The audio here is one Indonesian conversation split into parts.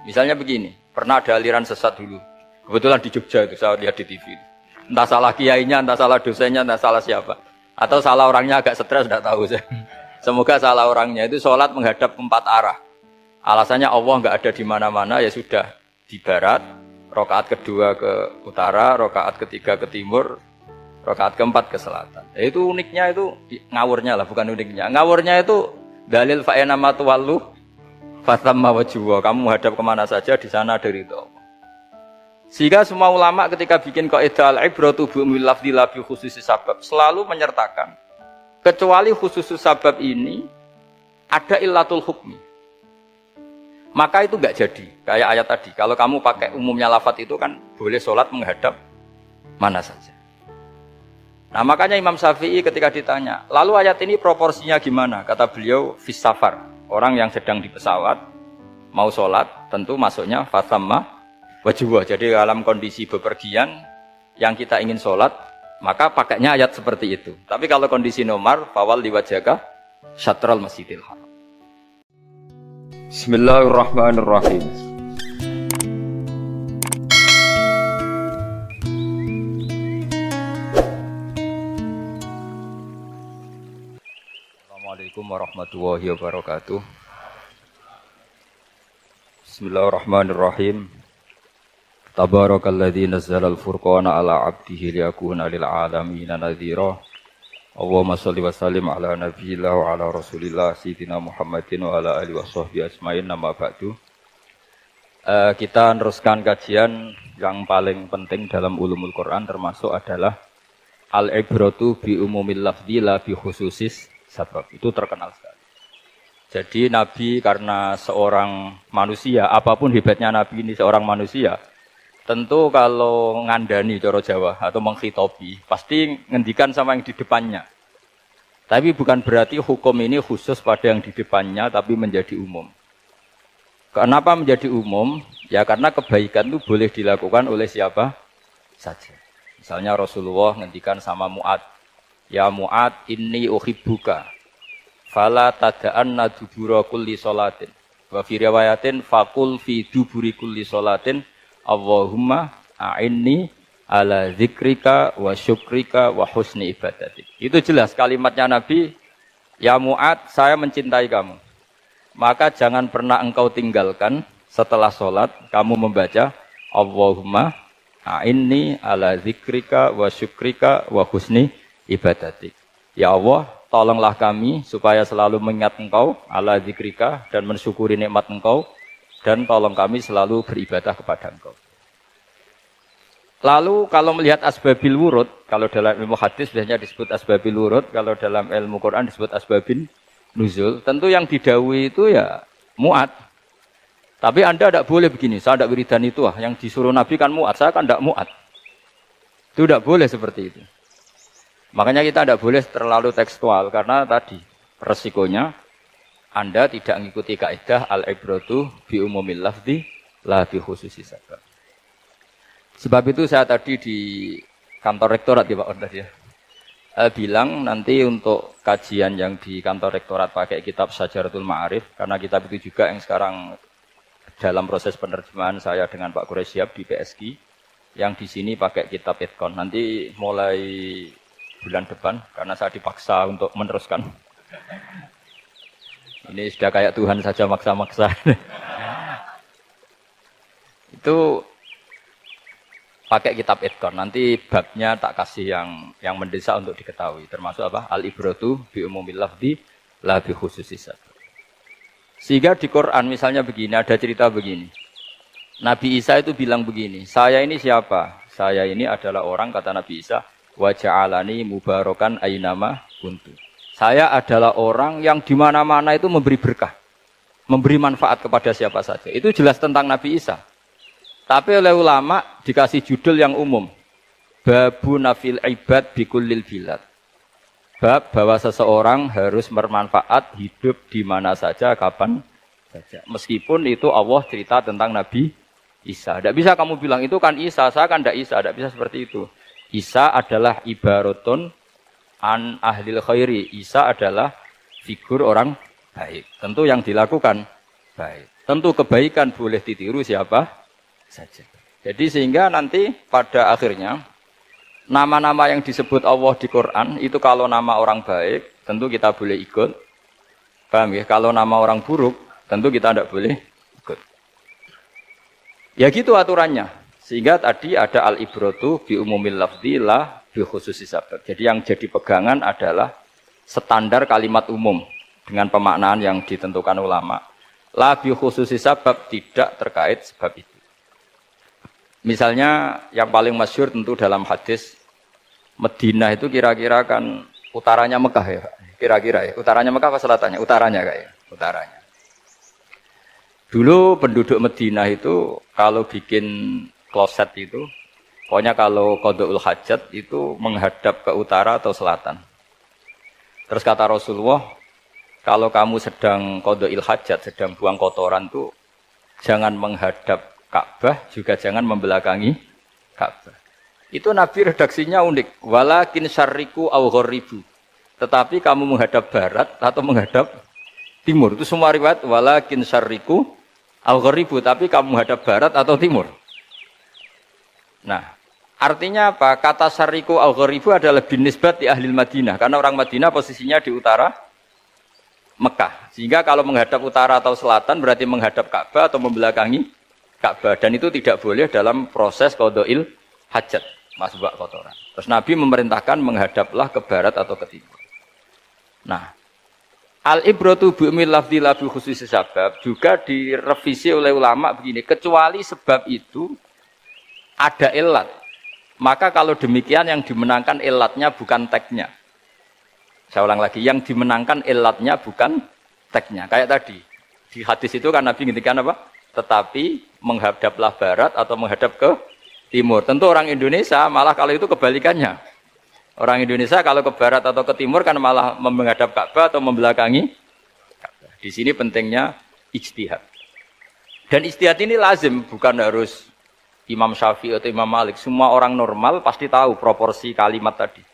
Misalnya begini, pernah ada aliran sesat dulu. Kebetulan di Jogja itu saya lihat di TV. Entah salah kiainya, entah salah dosennya, entah salah siapa. Atau salah orangnya agak stres, tidak tahu saya. Semoga salah orangnya itu sholat menghadap 4 arah. Alasannya Allah nggak ada di mana-mana, ya sudah di barat, rakaat kedua ke utara, rakaat ketiga ke timur, rakaat keempat ke selatan. Ya, itu uniknya itu ngawurnya lah, bukan uniknya. Ngawurnya itu dalil fa'ena matuwallu fatamma wajhuwa. Kamu menghadap kemana saja di sana dari itu. Sehingga semua ulama ketika bikin kaidah al-ibratu bi'umumil lafdzi la bi khususis sabab selalu menyertakan kecuali khususus sabab ini ada illatul hukmi. Maka itu enggak jadi. Kayak ayat tadi, kalau kamu pakai umumnya lafadz itu kan boleh sholat menghadap mana saja. Nah, makanya Imam Syafi'i ketika ditanya, lalu ayat ini proporsinya gimana? Kata beliau, fis safar. Orang yang sedang di pesawat mau sholat, tentu masuknya fatamma wajibah. Jadi dalam kondisi bepergian yang kita ingin sholat, maka pakainya ayat seperti itu. Tapi kalau kondisi nomor, fawal liwajhaka syatral masjidil haram. Bismillahirrahmanirrahim. Assalamualaikum warahmatullahi wabarakatuh. Bismillahirrahmanirrahim. Tabarakalladzi nazzala al-furqana ala 'abdihi liyakuna lil 'alamin nadhira. Allahumma shalli wa sallim ala nabiyyillah wa ala rasulillah sayyidina Muhammadin wa ala alihi washabbihi ajmain. Nama ba'du. Kita teruskan kajian yang paling penting dalam ulumul Quran termasuk adalah al-ibratu bi umumil lafdzi la bi khususis sabab. Itu terkenal sekali. Jadi Nabi karena seorang manusia, apapun hebatnya Nabi ini seorang manusia, tentu kalau ngandani cara Jawa atau menghitobi, pasti ngendikan sama yang di depannya. Tapi bukan berarti hukum ini khusus pada yang di depannya, tapi menjadi umum. Kenapa menjadi umum? Ya karena kebaikan itu boleh dilakukan oleh siapa saja. Misalnya Rasulullah ngendikan sama Mu'ad, ya Mu'ad inni uhibbuka, fala tada'anna dubura kulli sholatin. Wa fi riwayatin faqul fi duburi kulli sholatin Allahumma a'inni ala zikrika wa syukrika wa husni ibadatik. Itu jelas kalimatnya Nabi, ya Mu'ad, saya mencintai kamu. Maka jangan pernah engkau tinggalkan setelah sholat, kamu membaca Allahumma a'inni ala zikrika wa syukrika wa husni ibadatik. Ya Allah, tolonglah kami supaya selalu mengingat engkau ala zikrika dan mensyukuri nikmat engkau, dan tolong kami selalu beribadah kepada engkau. Lalu kalau melihat asbabil wurud, kalau dalam ilmu hadis biasanya disebut asbabil wurud, kalau dalam ilmu Quran disebut asbabin nuzul, tentu yang didhawuhi itu ya Mu'ad. Tapi Anda tidak boleh begini, saya tidak wiridan itu, yang disuruh Nabi kan Mu'ad, saya kan tidak Mu'ad. Itu tidak boleh seperti itu. Makanya kita tidak boleh terlalu tekstual, karena tadi resikonya Anda tidak mengikuti kaidah al-ibratu bi umumil lafdzi la bi khususis sabab. Sebab itu saya tadi di kantor rektorat ya Pak Ordas ya, bilang nanti untuk kajian yang di kantor rektorat pakai kitab Syajaratul Ma'arif, karena kitab itu juga yang sekarang dalam proses penerjemahan saya dengan Pak Quraisyab di PSG, yang di sini pakai kitab Itqan. Nanti mulai bulan depan, karena saya dipaksa untuk meneruskan. Ini sudah kayak Tuhan saja maksa-maksa. Itu pakai kitab Itqan. Nanti babnya tak kasih yang mendesak untuk diketahui. Termasuk apa? Al-ibratu bi umumil lafdzi la bi khususis sabab. Sehingga di Quran misalnya begini, ada cerita begini. Nabi Isa itu bilang begini, saya ini siapa? Saya ini adalah orang, kata Nabi Isa, wa ja'alani mubarakan ainama kuntu. Saya adalah orang yang di mana-mana itu memberi berkah, memberi manfaat kepada siapa saja. Itu jelas tentang Nabi Isa. Tapi oleh ulama dikasih judul yang umum. Babu nafil ibad bikullil bilad. Bab bahwa seseorang harus bermanfaat hidup di mana saja, kapan saja. Meskipun itu Allah cerita tentang Nabi Isa. Tidak bisa kamu bilang itu kan Isa, saya kan tidak Isa. Tidak bisa seperti itu. Isa adalah ibaratun an ahlil khairi. Isa adalah figur orang baik. Tentu yang dilakukan baik. Tentu kebaikan boleh ditiru siapa saja. Jadi sehingga nanti pada akhirnya nama-nama yang disebut Allah di Quran itu kalau nama orang baik tentu kita boleh ikut. Paham ya? Kalau nama orang buruk tentu kita tidak boleh ikut. Ya gitu aturannya. Sehingga tadi ada al-ibratu bi umumil lafzi la bi khususi sabab. Jadi yang jadi pegangan adalah standar kalimat umum dengan pemaknaan yang ditentukan ulama. La bi khususi sabab tidak terkait sebab itu. Misalnya yang paling masyhur tentu dalam hadis Madinah itu kira-kira kan utaranya Mekah ya, kira-kira ya. Utaranya Mekah apa selatannya? Utaranya kayak, utaranya. Dulu penduduk Madinah itu kalau bikin kloset itu, pokoknya kalau qada'ul hajat itu menghadap ke utara atau selatan. Terus kata Rasulullah, kalau kamu sedang qada'il hajat, sedang buang kotoran tuh jangan menghadap Ka'bah, juga jangan membelakangi Ka'bah. Itu Nabi redaksinya unik. Walakin syarriku aw gharibu. Tetapi kamu menghadap barat atau menghadap timur. Itu semua riwayat walakin syarriku aw gharibu, tapi kamu menghadap barat atau timur. Nah, artinya apa? Kata syarriku aw gharibu adalah binisbat di ahli Madinah, karena orang Madinah posisinya di utara Mekah. Sehingga kalau menghadap utara atau selatan berarti menghadap Ka'bah atau membelakangi Ka'bah, dan itu tidak boleh dalam proses qada'il hajat, masbak kotoran. Terus Nabi memerintahkan menghadaplah ke barat atau ke timur. Nah, al-ibratu bi'umil lafzi la bi khususi sabab juga direvisi oleh ulama begini, kecuali sebab itu ada ilat. Maka kalau demikian yang dimenangkan ilatnya bukan teknya. Saya ulang lagi, yang dimenangkan ilatnya bukan teknya. Kayak tadi, di hadis itu kan Nabi ngintikan apa? Tetapi menghadaplah barat atau menghadap ke timur. Tentu orang Indonesia malah kalau itu kebalikannya. Orang Indonesia kalau ke barat atau ke timur kan malah menghadap Ka'bah atau membelakangi Ka'bah. Di sini pentingnya ijtihad. Dan ijtihad ini lazim, bukan harus Imam Syafi'i atau Imam Malik. Semua orang normal pasti tahu proporsi kalimat tadi.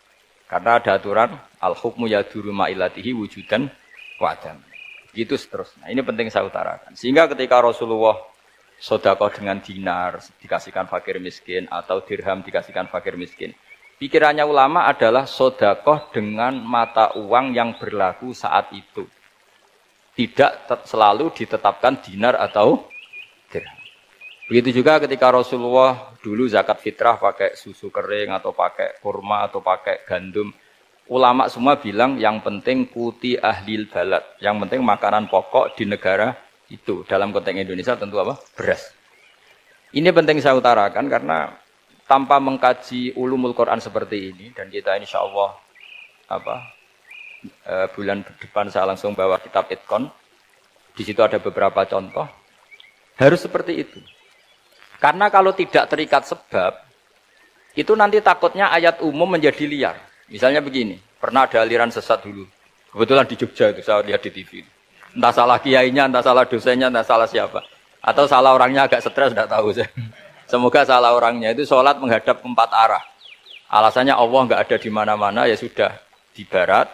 Karena ada aturan al-hukmu yaduru ma'ilatihi wujudan wa adam. Gitu seterusnya. Ini penting saya utarakan. Sehingga ketika Rasulullah sedekah dengan dinar dikasihkan fakir miskin atau dirham dikasihkan fakir miskin, pikirannya ulama adalah sedekah dengan mata uang yang berlaku saat itu. Tidak selalu ditetapkan dinar atau dirham. Begitu juga ketika Rasulullah dulu zakat fitrah pakai susu kering atau pakai kurma atau pakai gandum. Ulama semua bilang yang penting kuti ahlil balad, yang penting makanan pokok di negara itu. Dalam konteks Indonesia tentu apa? Beras. Ini penting saya utarakan karena tanpa mengkaji ulumul Quran seperti ini, dan kita insya Allah bulan depan saya langsung bawa kitab Itqan. Di situ ada beberapa contoh. Harus seperti itu. Karena kalau tidak terikat sebab, itu nanti takutnya ayat umum menjadi liar. Misalnya begini, pernah ada aliran sesat dulu. Kebetulan di Jogja itu saya lihat di TV. Entah salah kiainya, entah salah dosennya, entah salah siapa. Atau salah orangnya agak stres, tidak tahu saya. Semoga salah orangnya itu sholat menghadap 4 arah. Alasannya Allah nggak ada di mana-mana, ya sudah di barat,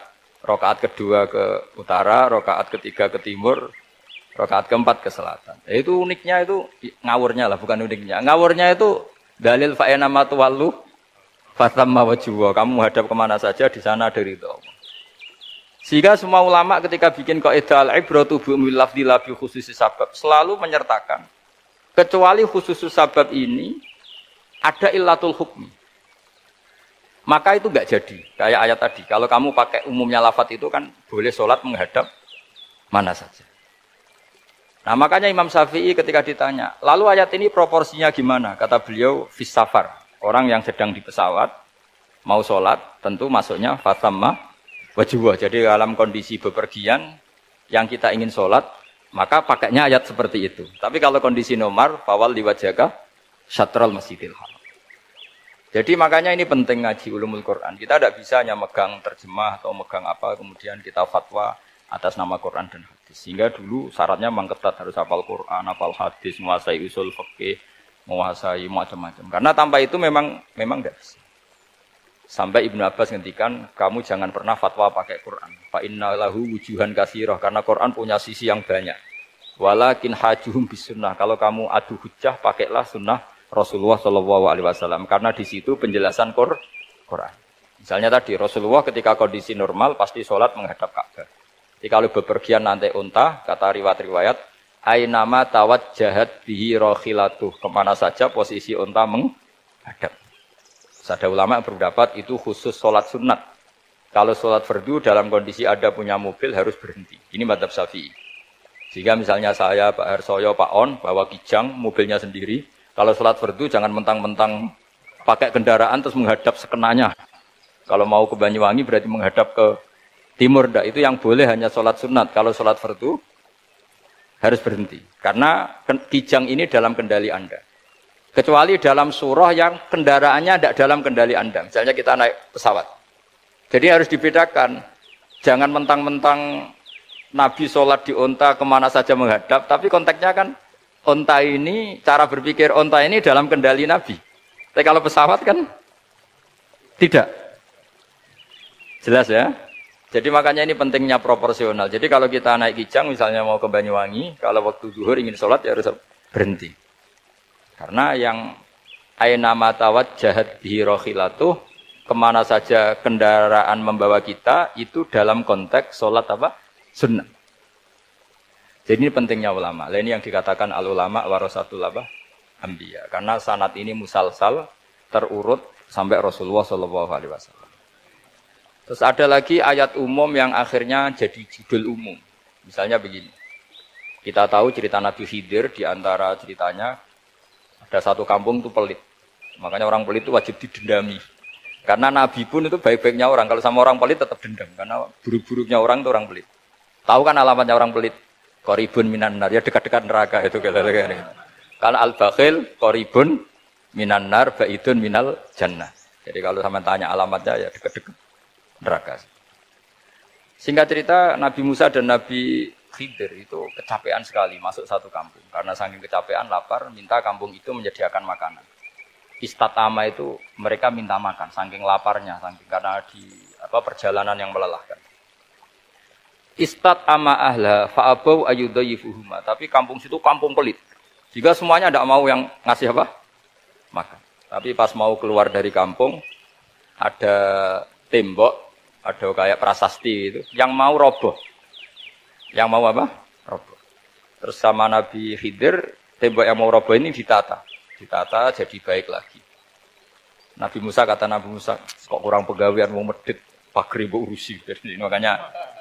rakaat kedua ke utara, rakaat ketiga ke timur, rakaat keempat ke selatan. Itu uniknya itu ngawurnya lah, bukan uniknya. Ngawurnya itu dalil fa'ena matuwallu fatamma wajhuwa. Kamu menghadap kemana saja di sana dari itu Allah. Sehingga semua ulama ketika bikin kaidah al-ibratu bi'umil lafzi la bi khususi sabab selalu menyertakan kecuali khusus sabab ini ada illatul hukmi. Maka itu enggak jadi. Kayak ayat tadi, kalau kamu pakai umumnya lafaz itu kan boleh sholat menghadap mana saja. Nah, makanya Imam Syafi'i ketika ditanya, lalu ayat ini proporsinya gimana? Kata beliau, fis safar. Orang yang sedang di pesawat mau sholat, tentu masuknya fatamma wajibah. Jadi dalam kondisi bepergian yang kita ingin sholat, maka pakainya ayat seperti itu. Tapi kalau kondisi nomor, fawal liwajaka syatral masjidil haram. Jadi makanya ini penting ngaji ulumul Quran. Kita tidak bisa hanya megang terjemah atau megang apa, kemudian kita fatwa atas nama Quran dan hadis. Sehingga dulu syaratnya memang ketat, harus hafal Quran, hafal hadis, menguasai usul fikih, menguasai macam-macam. Karena tanpa itu memang tidak bisa. Sampai Ibnu Abbas ngendikan, kamu jangan pernah fatwa pakai Quran. Fa inna lahu wujuhan katsirah, karena Quran punya sisi yang banyak. Walakin hajuhum bisunnah. Kalau kamu adu hujjah, pakailah sunnah Rasulullah Shallallahu Alaihi Wasallam. Karena di situ penjelasan Quran. Misalnya tadi Rasulullah ketika kondisi normal pasti sholat menghadap Ka'bah. Jadi kalau bepergian nanti unta, kata riwayat-riwayat, ainama tawajjahat bihi rokhilatuh. Kemana saja posisi unta menghadap. Ada ulama berpendapat itu khusus sholat sunat. Kalau sholat fardu dalam kondisi ada punya mobil harus berhenti. Ini madzhab Syafi'i. Sehingga misalnya saya, Pak Harsoyo, Pak On, bawa kijang, mobilnya sendiri. Kalau sholat fardu jangan mentang-mentang pakai kendaraan terus menghadap sekenanya. Kalau mau ke Banyuwangi berarti menghadap ke timur. Itu yang boleh hanya sholat sunat. Kalau sholat fardu harus berhenti. Karena kijang ini dalam kendali Anda. Kecuali dalam surah yang kendaraannya tidak dalam kendali Anda. Misalnya kita naik pesawat. Jadi harus dibedakan. Jangan mentang-mentang Nabi sholat di unta kemana saja menghadap. Tapi konteksnya kan unta ini, cara berpikir unta ini dalam kendali Nabi. Tapi kalau pesawat kan tidak. Jelas ya? Jadi makanya ini pentingnya proporsional. Jadi kalau kita naik kijang misalnya mau ke Banyuwangi, kalau waktu zuhur ingin sholat ya harus berhenti. Karena yang aina matawat jahat bihi rokhilatuh, kemana saja kendaraan membawa kita, itu dalam konteks sholat apa? Sunnah. Jadi ini pentingnya ulama. Ini yang dikatakan al-ulama warasatul anbiya. Karena sanad ini musalsal, terurut sampai Rasulullah SAW. Terus ada lagi ayat umum yang akhirnya jadi judul umum. Misalnya begini. Kita tahu cerita Nabi Khidir, di antara ceritanya ada satu kampung itu pelit. Makanya orang pelit itu wajib didendami. Karena Nabi pun itu baik-baiknya orang. Kalau sama orang pelit tetap dendam. Karena buruk-buruknya orang itu orang pelit. Tahu kan alamatnya orang pelit? Qoribun minan nar. Ya dekat-dekat neraka itu. Karena al-bakhil qoribun minan nar ba'idun minal jannah. Jadi kalau sama tanya alamatnya ya dekat-dekat neraka. Singkat cerita Nabi Musa dan Nabi Khidir itu kecapean sekali masuk satu kampung. Karena saking kecapean lapar minta kampung itu menyediakan makanan. Istatama itu mereka minta makan saking laparnya, saking karena di perjalanan yang melelahkan. Istatama ahla fa'abau ayyudayyifuhuma. Tapi kampung situ kampung pelit. Jika semuanya tidak mau yang ngasih apa? Makan. Tapi pas mau keluar dari kampung ada tembok, ada kayak prasasti itu yang mau roboh. Yang mau apa? Roboh. Terus sama Nabi Khidir, tembok yang mau roboh ini ditata. Ditata jadi baik lagi. Nabi Musa kata Nabi Musa, kok kurang pegawaian mau medit, pagri mbok urusi. Jadi makanya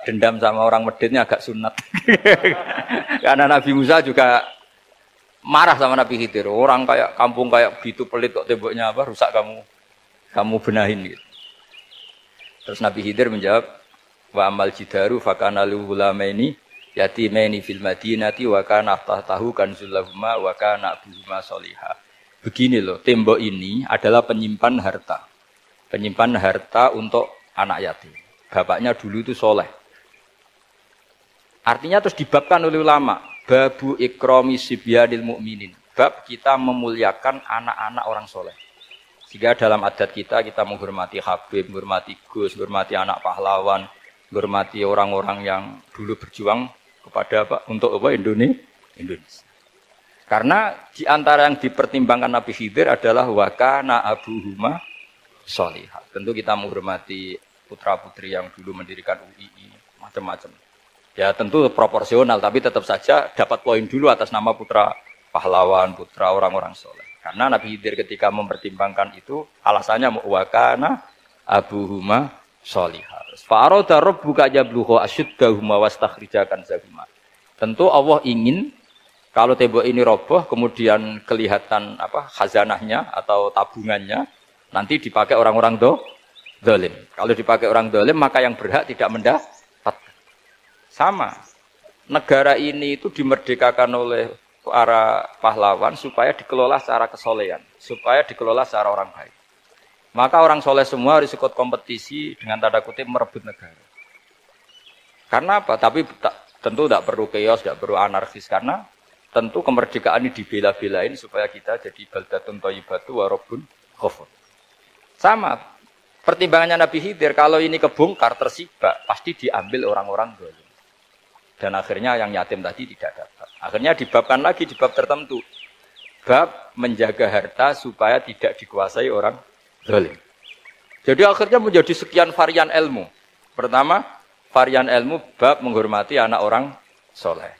dendam sama orang meditnya agak sunat. Karena Nabi Musa juga marah sama Nabi Khidir. Orang kayak kampung kayak gitu pelit kok temboknya apa rusak kamu benahin gitu. Terus Nabi Khidir menjawab, wa amal jidaru fakana lulamaini yatimaini fil madinati wa kana tahtahu kanzul lahuma wa kana abuhuma sholihah. Begini loh, tembok ini adalah penyimpan harta. Penyimpan harta untuk anak yatim. Bapaknya dulu itu soleh. Artinya terus dibabkan oleh ulama. Babu ikrami sibyanil mu'minin. Bab kita memuliakan anak-anak orang soleh. Sehingga dalam adat kita menghormati Habib, menghormati Gus, menghormati anak pahlawan, menghormati orang-orang yang dulu berjuang kepada untuk Indonesia. Karena di antara yang dipertimbangkan Nabi Khidir adalah wakana abuhuma sholihah. Tentu kita menghormati putra-putri yang dulu mendirikan UII, macam-macam. Ya tentu proporsional, tapi tetap saja dapat poin dulu atas nama putra pahlawan, putra orang-orang soleh. Karena Nabi Khidir ketika mempertimbangkan itu, alasannya wakana abuhuma sholihah. Fa'aroda rabbuka yablugha ashuddahuma wastakhrijakan zahuma. Tentu Allah ingin kalau tembok ini roboh, kemudian kelihatan khazanahnya atau tabungannya, nanti dipakai orang-orang zalim. Kalau dipakai orang zalim, maka yang berhak tidak mendapat. Sama. Negara ini itu dimerdekakan oleh para pahlawan supaya dikelola secara kesolehan, supaya dikelola secara orang baik. Maka orang soleh semua harus ikut kompetisi dengan tanda kutip merebut negara. Karena apa? Tapi tentu tidak perlu chaos, tidak perlu anarkis, karena tentu kemerdekaan ini dibela-belain supaya kita jadi baldatun thayyibatu wa rabbun ghafur. Sama, pertimbangannya Nabi Khidir, kalau ini kebongkar tersibak, pasti diambil orang-orang zalim. Dan akhirnya yang yatim tadi tidak dapat. Akhirnya dibabkan lagi di bab tertentu. Bab menjaga harta supaya tidak dikuasai orang zalim. Jadi akhirnya menjadi sekian varian ilmu. Pertama, varian ilmu bab menghormati anak orang soleh.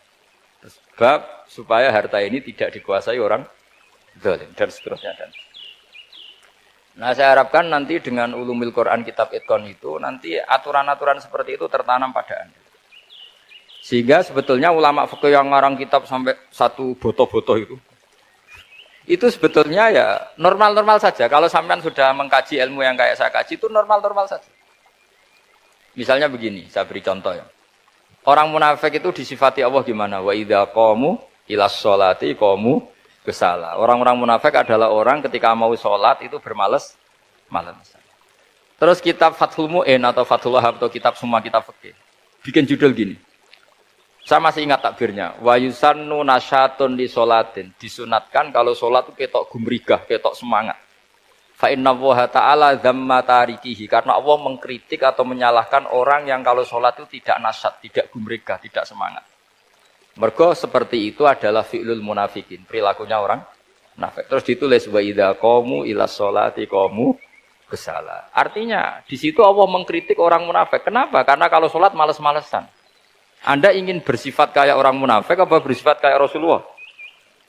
Terus bab supaya harta ini tidak dikuasai orang zalim dan seterusnya. Nah, saya harapkan nanti dengan ulumil Quran kitab Itqan itu nanti aturan-aturan seperti itu tertanam pada Anda. Sehingga sebetulnya ulama fikih yang ngarang kitab sampai satu boto-boto itu sebetulnya ya normal-normal saja. Kalau sampean sudah mengkaji ilmu yang kayak saya kaji itu normal-normal saja. Misalnya begini, saya beri contoh ya. Orang munafik itu disifati Allah gimana? Wa idza qamu ilas sholati qamu kusala. Orang-orang munafik adalah orang ketika mau sholat itu bermalas-malasan. Terus kitab Fathul Mu'in atau Fathul Wahab atau kitab semua kitab fikih bikin judul gini. Saya masih ingat takbirnya. Wa yusannu nasyatun li sholatin. Disunatkan kalau sholat itu ketok gumrigah, ketok semangat. Fa inna Allaha ta'ala dzamma tarikihi. Karena Allah mengkritik atau menyalahkan orang yang kalau sholat itu tidak nasyat, tidak gumrigah, tidak semangat. Mergo seperti itu adalah fi'lul munafikin. Perilakunya orang munafik. Terus ditulis wa idza qamu ilas sholati qamu kusala. Artinya di situ Allah mengkritik orang munafik. Kenapa? Karena kalau sholat males-malesan. Anda ingin bersifat kayak orang munafik apa bersifat kayak Rasulullah?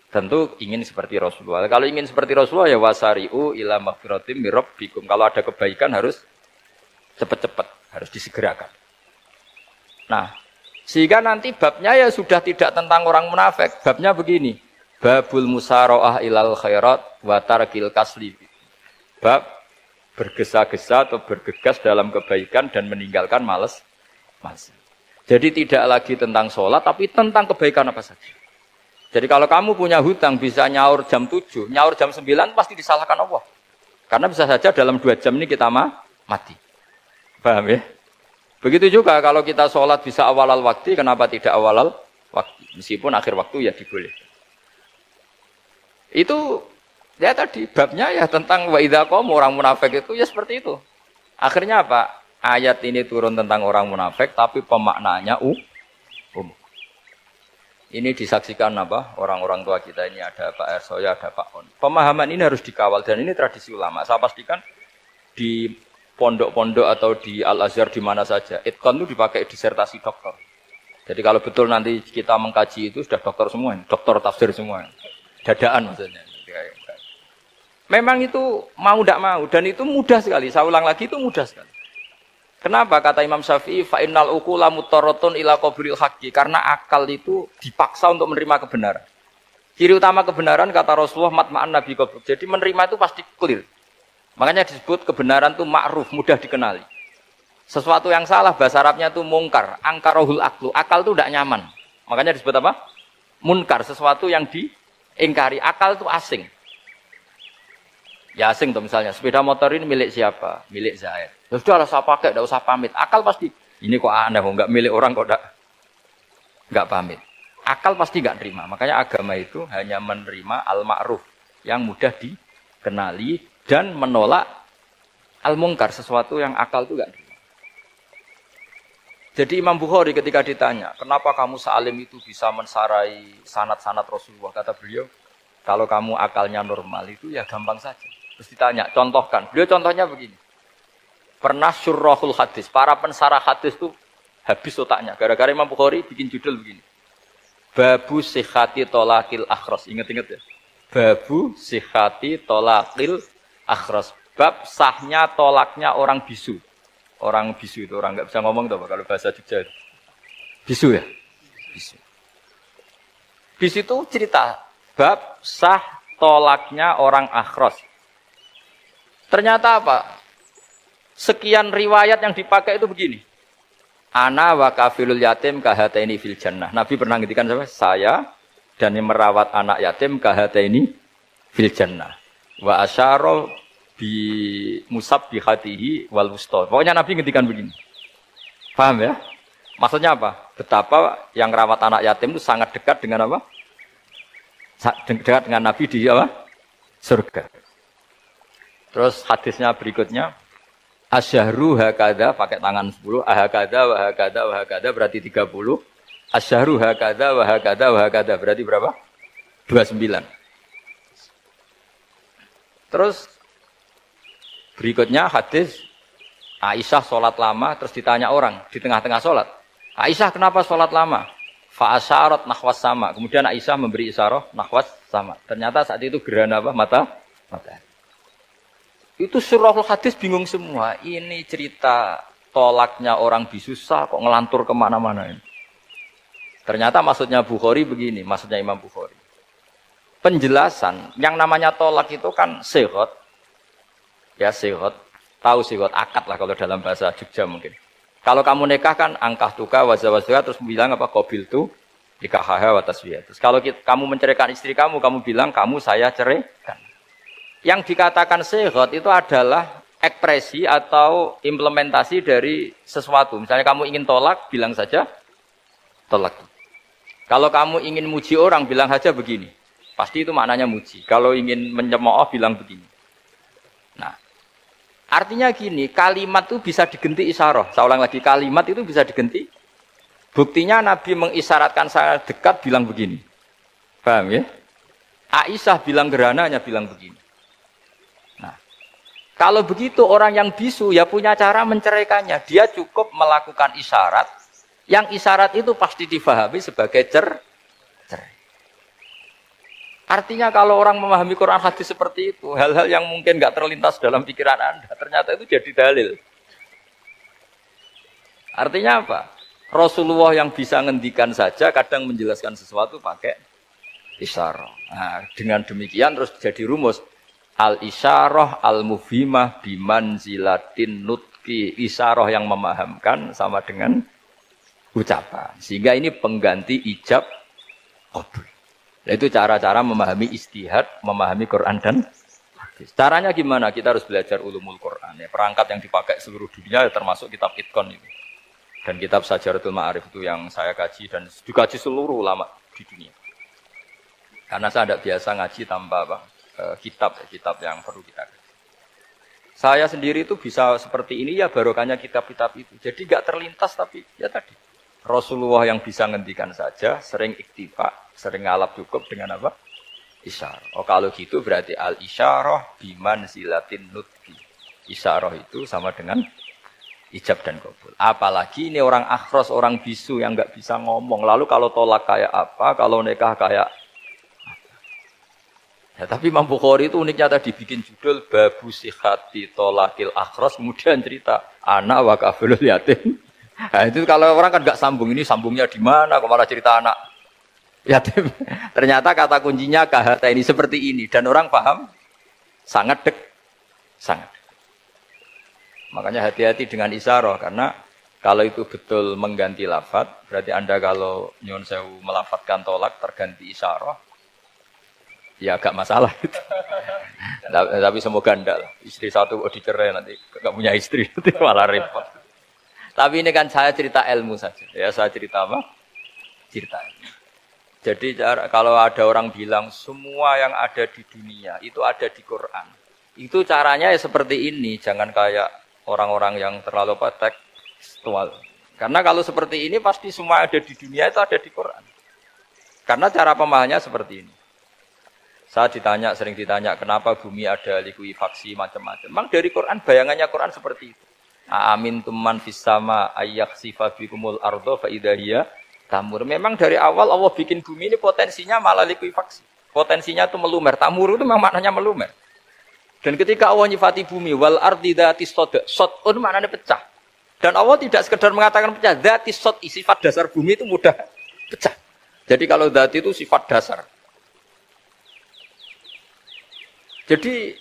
Tentu ingin seperti Rasulullah. Kalau ingin seperti Rasulullah ya wasari'u ila maghfiratim mir rabbikum. Kalau ada kebaikan harus cepat-cepat, harus disegerakan. Nah, sehingga nanti babnya ya sudah tidak tentang orang munafik. Babnya begini. Babul musara'ah ilal khairat wa tarkil kasli. Bab bergesa-gesa atau bergegas dalam kebaikan dan meninggalkan malas. Jadi tidak lagi tentang sholat, tapi tentang kebaikan apa saja. Jadi kalau kamu punya hutang bisa nyaur jam 7, nyaur jam 9 pasti disalahkan Allah. Karena bisa saja dalam 2 jam ini kita mati. Paham ya? Begitu juga kalau kita sholat bisa awal waktu, kenapa tidak awal waktu? Meskipun akhir waktu ya dibolehkan. Itu ya tadi babnya ya tentang wa idza qamu orang munafik itu ya seperti itu. Akhirnya apa? Ayat ini turun tentang orang munafik, tapi pemaknanya umum. Ini disaksikan apa? Orang-orang tua kita ini ada Pak Ersoya, ada Pak On. Pemahaman ini harus dikawal dan ini tradisi ulama. Saya pastikan di pondok-pondok atau di Al-Azhar di mana saja, Itqan itu dipakai disertasi dokter. Jadi kalau betul nanti kita mengkaji itu sudah dokter semua, dokter tafsir semua, dadaan maksudnya. Memang itu mau tidak mau dan itu mudah sekali. Saya ulang lagi itu mudah sekali. Kenapa kata Imam Syafi'i fa innal uqula mutarratun ila qabril haqqi, karena akal itu dipaksa untuk menerima kebenaran. Ciri utama kebenaran kata Rasulullah matma'an nabi qabr. Jadi menerima itu pasti clear. Makanya disebut kebenaran itu ma'ruf, mudah dikenali. Sesuatu yang salah bahasa Arabnya itu mungkar, angkarohul aklu. Akal itu tidak nyaman. Makanya disebut apa? Munkar, sesuatu yang diingkari. Akal itu asing. Ya asing tuh misalnya, sepeda motor ini milik siapa? Milik Zaid. Ya sudah saya pakai, tidak usah pamit. Akal pasti, ini kok aneh, nggak milik orang kok nggak pamit. Akal pasti nggak terima. Makanya agama itu hanya menerima al-ma'ruf yang mudah dikenali dan menolak al-mungkar, sesuatu yang akal itu nggak terima. Jadi Imam Bukhari ketika ditanya, kenapa kamu salim itu bisa mensarai sanad-sanad Rasulullah? Kata beliau, kalau kamu akalnya normal itu ya gampang saja. Terus ditanya, contohkan. Beliau contohnya begini. Pernah syurrahul hadis. Para pensarah hadis itu habis otaknya. Gara-gara Imam Bukhari bikin judul begini. Babu sihati tolakil akhros. Ingat-ingat ya. Babu sihati tolakil akhros. Bab sahnya tolaknya orang bisu. Orang bisu itu orang nggak bisa ngomong tuh kalau bahasa Jogja itu. Bisu ya? Bisu. Bisu itu cerita. Bab sah tolaknya orang akhros. Ternyata apa? Sekian riwayat yang dipakai itu begini. Ana wa kafilul yatim kahataini fil jannah. Nabi pernah ngintikan saya dan yang merawat anak yatim kahataini fil jannah. Wa asyara bi musabbihatihi wal wusta. Pokoknya Nabi ngintikan begini. Paham ya? Maksudnya apa? Betapa yang merawat anak yatim itu sangat dekat dengan apa? Dekat dengan Nabi di apa? Surga. Terus hadisnya berikutnya, asyahru hakada pakai tangan 10, ahakada wa hakada wa hakada berarti 30. Asyharu hakadha wa hakadha wa hakadha. Berarti berapa? 29. Terus berikutnya hadis Aisyah sholat lama, terus ditanya orang di tengah-tengah sholat. Aisyah kenapa sholat lama? Fa'asyarat nahwas sama. Kemudian Aisyah memberi isyarah nahwas sama. Ternyata saat itu gerhana apa? Matahari. Itu surahul hadis bingung semua. Ini cerita tolaknya orang bisusah kok ngelantur kemana-mana ini. Ternyata maksudnya Bukhari begini, maksudnya Imam Bukhari. Penjelasan, yang namanya tolak itu kan sighot. Ya sighot. Tahu sih, akad lah kalau dalam bahasa Jogja mungkin. Kalau kamu nikah kan angkah tuka wazawazwa terus bilang apa qabil tu nikahaha wa taswiyah. Terus kalau kamu menceraikan istri kamu bilang kamu saya ceraikan. Yang dikatakan sighot itu adalah ekspresi atau implementasi dari sesuatu. Misalnya kamu ingin tolak, bilang saja tolak. Kalau kamu ingin muji orang, bilang saja begini. Pasti itu maknanya muji. Kalau ingin menyemooh, bilang begini. Nah, artinya gini, kalimat itu bisa diganti isyarah. Saya ulang lagi, kalimat itu bisa diganti. Buktinya Nabi mengisyaratkan saya dekat bilang begini. Paham ya? Aisyah bilang gerhananya bilang begini. Nah, kalau begitu orang yang bisu ya punya cara menceraikannya. Dia cukup melakukan isyarat. Yang isyarat itu pasti difahami sebagai cerai. Artinya kalau orang memahami Quran hadis seperti itu, hal-hal yang mungkin nggak terlintas dalam pikiran Anda, ternyata itu jadi dalil. Artinya apa? Rasulullah yang bisa ngendikan saja kadang menjelaskan sesuatu pakai isyarah. Nah, dengan demikian terus jadi rumus al-isyarah al-mufhimah bimanzilatin nutqi. Isyarah yang memahamkan sama dengan ucapan. Sehingga ini pengganti ijab qabul. Itu cara-cara memahami istihad, memahami Quran dan hadis. Caranya gimana? Kita harus belajar ulumul Quran. Ya, perangkat yang dipakai seluruh dunia termasuk kitab Itqan itu. Dan kitab Sajaratul Ma'arif itu yang saya kaji dan dikaji seluruh ulama di dunia. Karena saya tidak biasa ngaji tanpa kitab yang perlu kita kaji. Saya sendiri itu bisa seperti ini ya barokahnya kitab-kitab itu. Jadi nggak terlintas tapi ya tadi. Rasulullah yang bisa ngendikan saja, sering iktifa, sering ngalap cukup dengan apa? Isyarah. Oh kalau gitu berarti al-isyarah bimanzilatin nutqi. Isyarah itu sama dengan ijab dan qabul. Apalagi ini orang akhros, orang bisu yang nggak bisa ngomong. Lalu kalau tolak kayak apa, kalau nikah kayak apa. Ya, tapi Imam Bukhari itu uniknya tadi bikin judul Babu Sihati Tolakil Akhros, kemudian cerita anak wa kafilul yatim. Nah, itu kalau orang kan nggak sambung, ini sambungnya di mana? Kok malah cerita anak yatim? Ternyata kata kuncinya kahata ini seperti ini dan orang paham sangat sangat. Makanya hati-hati dengan isyarah karena kalau itu betul mengganti lafadz, berarti Anda kalau nyun sewu melafatkan tolak terganti isyarah, ya agak masalah gitu. Tapi semoga enggak lah. Istri satu dicerai nanti nggak punya istri nanti malah repot. Tapi ini kan saya cerita ilmu saja. Ya saya cerita apa? Cerita ilmu. Jadi kalau ada orang bilang semua yang ada di dunia itu ada di Quran. Itu caranya ya seperti ini. Jangan kayak orang-orang yang terlalu tekstual. Karena kalau seperti ini pasti semua ada di dunia itu ada di Quran. Karena cara pemahamannya seperti ini. Saya sering ditanya kenapa bumi ada likuifaksi macam-macam. Memang dari Quran bayangannya Quran seperti itu. Amin tuman fis sama ayyakhsifa bikumul ardo fa idahiyya tamur. Memang dari awal Allah bikin bumi ini potensinya malah likuifaksi. Potensinya itu melumer. Tamur itu memang maknanya melumer. Dan ketika Allah nyifati bumi wal ardi dzatis sod, sodun maknanya pecah. Dan Allah tidak sekedar mengatakan pecah, dzatis sod, sifat dasar bumi itu mudah pecah. Jadi kalau dzati itu sifat dasar. Jadi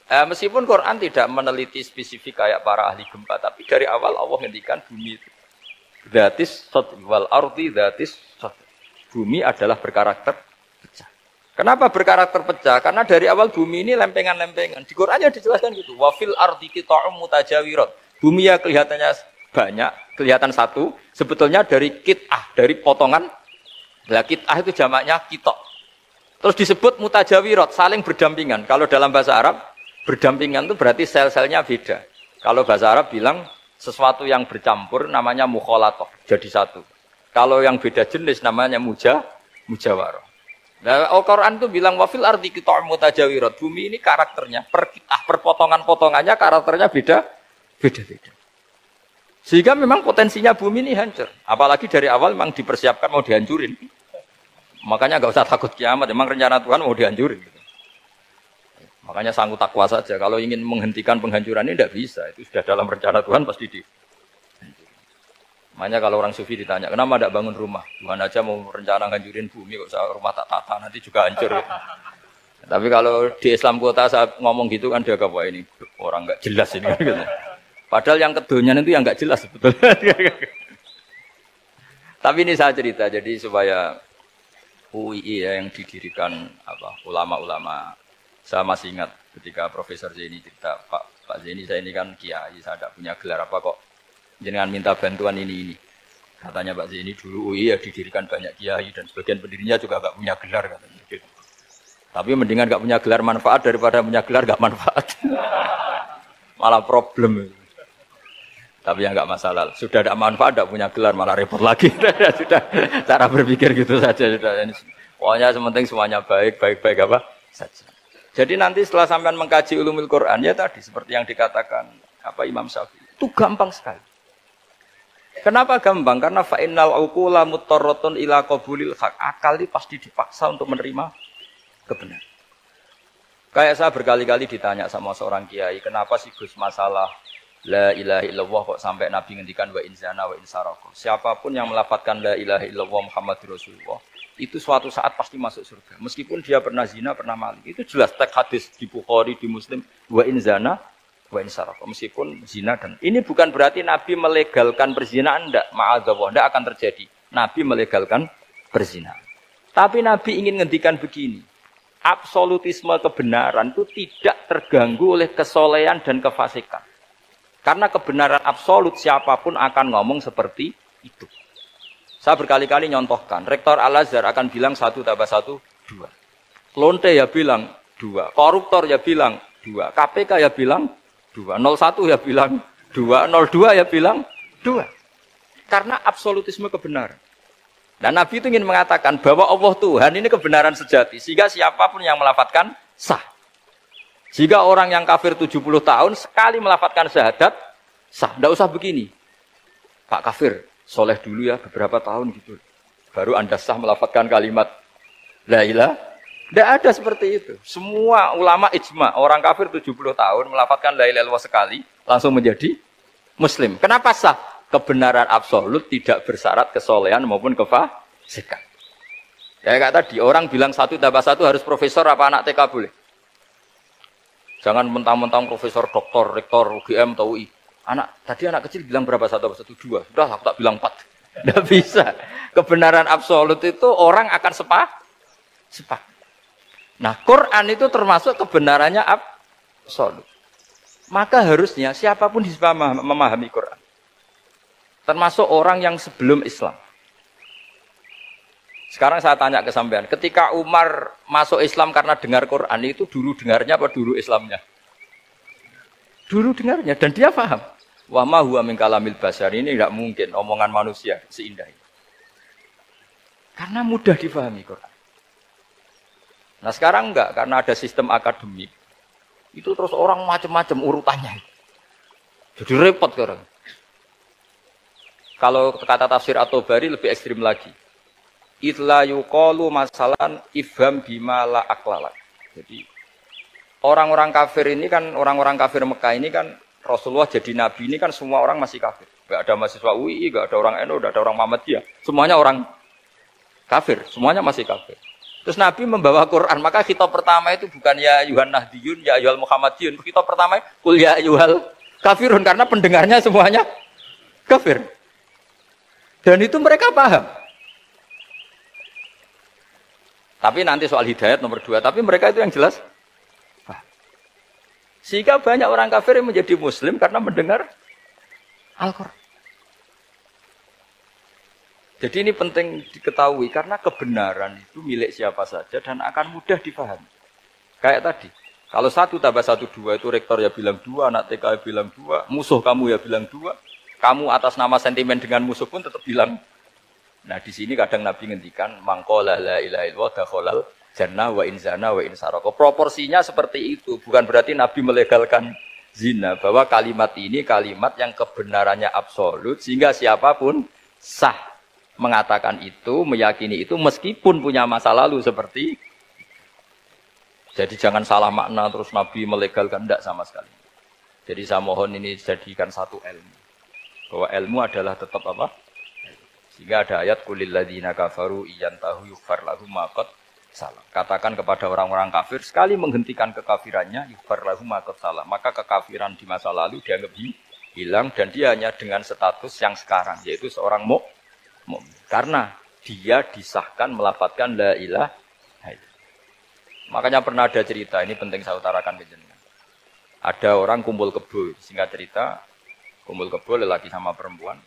meskipun Quran tidak meneliti spesifik kayak para ahli gempa, tapi dari awal Allah ngendikan bumi itu dzatis sod wal ardi dzatis sod. Bumi adalah berkarakter pecah. Kenapa berkarakter pecah? Karena dari awal bumi ini lempengan-lempengan. Di Qurannya dijelaskan gitu. Wa fil ardi qita'um mutajawirat. Bumi ya kelihatannya banyak, kelihatan satu, sebetulnya dari qit'ah, dari potongan. Lah qit'ah itu jamaknya qita'. Terus disebut mutajawirat, saling berdampingan. Kalau dalam bahasa Arab berdampingan itu berarti sel-selnya beda. Kalau bahasa Arab bilang sesuatu yang bercampur namanya mukhalatah, jadi satu. Kalau yang beda jenis namanya mujawarah. Nah, Al-Quran itu bilang wafil ardi qita'un mutajawirat. Bumi ini karakternya per potongan-potongannya karakternya beda-beda. Sehingga memang potensinya bumi ini hancur. Apalagi dari awal memang dipersiapkan mau dihancurin. Makanya nggak usah takut kiamat. Memang rencana Tuhan mau dihancurin. Makanya sanggup takwa saja. Kalau ingin menghentikan penghancuran ini tidak bisa. Itu sudah dalam rencana Tuhan pasti di. Makanya kalau orang sufi ditanya, kenapa tidak bangun rumah? Tuhan aja mau rencana ngancurin bumi, kok saya rumah tak tata, nanti juga hancur. Ya. Tapi kalau di Islam kota saya ngomong gitu kan dia wah ini orang nggak jelas ini. Gitu. Padahal yang kedonyan itu yang nggak jelas sebetulnya. Tapi ini saya cerita, jadi supaya UII ya, yang didirikan ulama-ulama. Saya masih ingat ketika Profesor Zaini cerita, Pak Zaini saya ini kan kiai, saya tidak punya gelar apa kok. Jangan minta bantuan ini. Katanya Pak Zaini dulu UI ya didirikan banyak kiai dan sebagian pendirinya juga nggak punya gelar katanya. Tapi mendingan nggak punya gelar manfaat daripada punya gelar nggak manfaat. Malah problem. Tapi ya nggak masalah. Sudah ada manfaat, tidak punya gelar malah repot lagi. Sudah cara berpikir gitu saja. Sudah. Pokoknya sementing semuanya baik apa saja. Jadi nanti setelah sampean mengkaji ulumul Quran ya tadi seperti yang dikatakan Imam Syafi'i itu gampang sekali. Kenapa gampang? Karena fa'innal uqula muttarratun ila qabulil haq. Akal ini pasti dipaksa untuk menerima kebenaran. Kayak saya berkali-kali ditanya sama seorang kiai, kenapa sih Gus masalah la ilaha illallah kok sampai Nabi ngendikan wa in zana wa in saraka. Siapapun yang melafadzkan la ilaha illallah Muhammadur Rasulullah, itu suatu saat pasti masuk surga. Meskipun dia pernah zina, pernah maling. Itu jelas teks hadis di Bukhari, di Muslim, wa in zana wa insaraka, meskipun zina dan ini bukan berarti Nabi melegalkan perzinahan, enggak, ma'adzallah, enggak akan terjadi. Nabi melegalkan perzinahan. Tapi Nabi ingin ngendikan begini, absolutisme kebenaran itu tidak terganggu oleh kesolehan dan kefasikan. Karena kebenaran absolut siapapun akan ngomong seperti itu. Saya berkali-kali nyontohkan, Rektor Al-Azhar akan bilang 1 tambah 1, 2. Lonte ya bilang 2, koruptor ya bilang 2, KPK ya bilang 2, 01 ya bilang 2, 02 ya bilang 2. Karena absolutisme kebenaran. Dan Nabi itu ingin mengatakan bahwa Allah Tuhan ini kebenaran sejati. Sehingga siapapun yang melafadzkan sah. Jika orang yang kafir 70 tahun sekali melafadzkan syahadat sah. Tidak usah begini. Pak kafir, soleh dulu ya beberapa tahun gitu. Baru Anda sah melafadzkan kalimat la ilaha. Tidak ada seperti itu. Semua ulama ijma, orang kafir 70 tahun melafadzkan la ilaha illallah sekali, langsung menjadi muslim. Kenapa sah? Kebenaran absolut tidak bersyarat kesolehan maupun kefasikan. Ya kayak tadi, orang bilang 1 tambah 1 harus profesor apa anak TK boleh? Jangan mentang-mentang profesor, doktor, rektor, UGM, atau UI. Tadi anak kecil bilang berapa 1 tambah 1? 2. Sudah aku tak bilang 4. Tidak bisa. Kebenaran absolut itu orang akan sepakat. Nah, Quran itu termasuk kebenarannya absolut. Maka harusnya siapapun bisa memahami Quran. Termasuk orang yang sebelum Islam. Sekarang saya tanya ke sampean, ketika Umar masuk Islam karena dengar Quran itu dulu dengarnya apa dulu Islamnya? Dulu dengarnya dan dia paham. Wa ma huwa min kalamil bashar, ini tidak mungkin omongan manusia seindah ini. Karena mudah difahami Quran. Nah sekarang enggak, karena ada sistem akademik. Itu terus orang macam-macam urutannya. Jadi repot sekarang. Kalau kata tafsir At-Tabari lebih ekstrim lagi. Itla yuqalu masalan ifham bima la aqlalak. Jadi orang-orang kafir ini kan, orang-orang kafir Mekah ini kan Rasulullah jadi nabi ini kan semua orang masih kafir. Enggak ada mahasiswa UI, enggak ada orang NU, enggak ada orang Muhammadiyah. Semuanya orang kafir, semuanya masih kafir. Terus Nabi membawa Quran, maka khitab pertama itu bukan ya ayuhan nahdiyun, ya ayuhal muhammadiyun. Khitab pertama kul ya ayuhal kafirun, karena pendengarnya semuanya kafir. Dan itu mereka paham. Tapi nanti soal hidayat nomor 2, tapi mereka itu yang jelas paham. Sehingga banyak orang kafir yang menjadi muslim karena mendengar Al-Quran. Jadi ini penting diketahui karena kebenaran itu milik siapa saja dan akan mudah dipahami. Kayak tadi, kalau 1 tambah 1 2 itu rektor ya bilang 2, anak TK ya bilang 2, musuh kamu ya bilang 2, kamu atas nama sentimen dengan musuh pun tetap bilang Nah di sini kadang Nabi ngendikan mangqala la ilaha illallah dakhalal jannah wa in zana wa in saraka. Proporsinya seperti itu, bukan berarti Nabi melegalkan zina, bahwa kalimat ini kalimat yang kebenarannya absolut sehingga siapapun sah mengatakan itu, meyakini itu meskipun punya masa lalu seperti. Jadi jangan salah makna terus Nabi melegalkan, tidak sama sekali. Jadi saya mohon ini jadikan satu ilmu. Bahwa ilmu adalah tetap apa? Sehingga ada ayat kulil ladzina kafaru iyantahu yughfar lahum ma qad salah. Katakan kepada orang-orang kafir sekali menghentikan kekafirannya yughfar lahum ma qad salah. Maka kekafiran di masa lalu dianggap hilang dan dia hanya dengan status yang sekarang yaitu seorang mukmin. Karena dia disahkan melafadzkan la ilaha. Makanya pernah ada cerita, ini penting saya utarakan ke jenengan. Ada orang kumpul kebo, singkat cerita, kumpul kebo lelaki sama perempuan.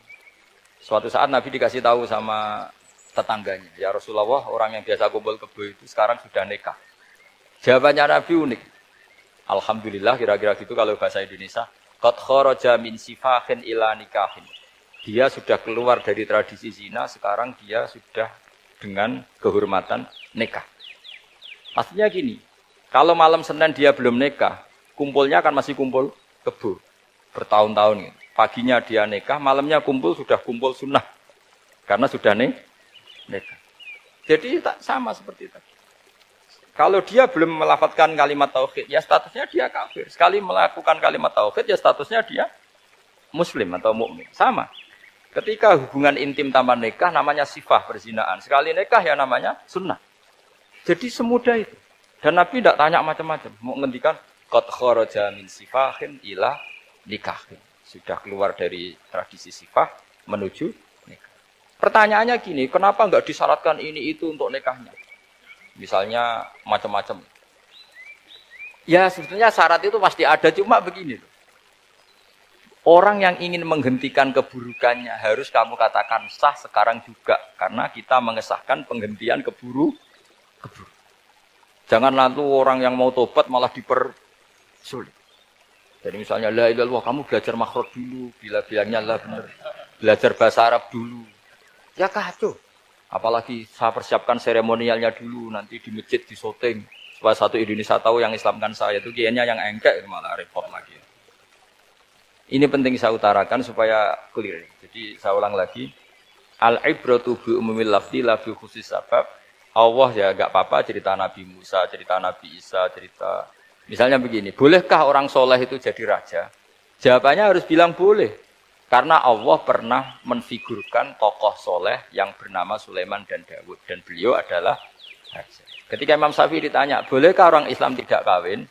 Suatu saat Nabi dikasih tahu sama tetangganya, ya Rasulullah, orang yang biasa kumpul kebo itu sekarang sudah nikah. Jawabannya Nabi unik. Alhamdulillah, kira-kira gitu kalau bahasa Indonesia. Qad kharaja min sifahin ila nikahin. Dia sudah keluar dari tradisi zina, sekarang dia sudah dengan kehormatan nikah. Maksudnya gini, kalau malam Senin dia belum nikah, kumpulnya kan masih kumpul kebo bertahun-tahun. Paginya dia nikah, malamnya kumpul sudah kumpul sunnah karena sudah nikah. Jadi tak sama seperti itu. Kalau dia belum melafadzkan kalimat tauhid, ya statusnya dia kafir. Sekali melakukan kalimat tauhid, ya statusnya dia muslim atau mukmin. Sama. Ketika hubungan intim tanpa nikah namanya sifah perzinaan. Sekali nikah ya namanya sunnah. Jadi semudah itu. Dan Nabi tidak tanya macam-macam. Mau ngendikan qad kharaja min sifahin ila nikahin. Sudah keluar dari tradisi sifah menuju nikah. Pertanyaannya gini, kenapa enggak disyaratkan ini itu untuk nikahnya? Misalnya macam-macam. Ya sebetulnya syarat itu pasti ada, cuma begini loh. Orang yang ingin menghentikan keburukannya harus kamu katakan sah sekarang juga. Karena kita mengesahkan penghentian keburukan. Jangan lalu orang yang mau tobat malah dipersulit. Jadi misalnya la ilaha illallah, kamu belajar makhraj dulu, bila bilangnya la benar. Belajar bahasa Arab dulu. Ya kacau. Apalagi saya persiapkan seremonialnya dulu, nanti di masjid di syuting supaya satu Indonesia tahu yang Islamkan saya itu kiainya yang engkek malah repot lagi. Ini penting saya utarakan supaya clear. Jadi saya ulang lagi. Al-ibratu bi umumil lafzi la bi khusus sabab. Allah ya enggak apa-apa cerita Nabi Musa, cerita Nabi Isa, cerita misalnya begini, bolehkah orang soleh itu jadi raja? Jawabannya harus bilang boleh. Karena Allah pernah menfigurkan tokoh soleh yang bernama Sulaiman dan Daud. Dan beliau adalah raja. Ketika Imam Syafi'i ditanya, bolehkah orang Islam tidak kawin?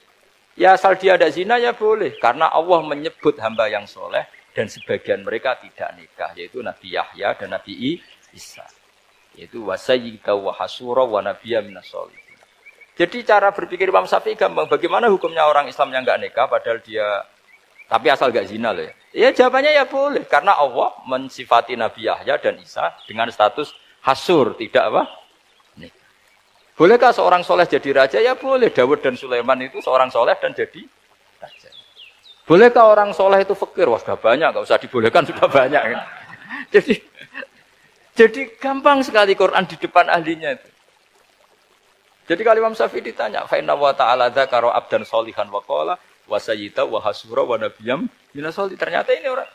Ya asal dia ada zina ya boleh. Karena Allah menyebut hamba yang soleh dan sebagian mereka tidak nikah. Yaitu Nabi Yahya dan Nabi Isa. Yaitu wasayyida wa hasura wa nabiyya minas sholihin. Jadi cara berpikir Imam Syafi'i gampang. Bagaimana hukumnya orang Islam yang enggak nikah padahal dia tapi asal enggak zina loh ya. Ya jawabannya ya boleh karena Allah mensifati Nabi Yahya dan Isa dengan status hasur, tidak apa? Nikah. Bolehkah seorang soleh jadi raja? Ya boleh. Daud dan Sulaiman itu seorang soleh dan jadi raja. Bolehkah orang soleh itu fakir? Wah sudah banyak, enggak usah dibolehkan sudah banyak. Jadi gampang sekali Quran di depan ahlinya itu. Jadi kalau Imam Syafi'i ditanya, fa inna wa ta'ala dzakara abdan sholihan wa qala wa sayyida wa hasura wa nabiyyam minas sholihin. Ternyata ini orang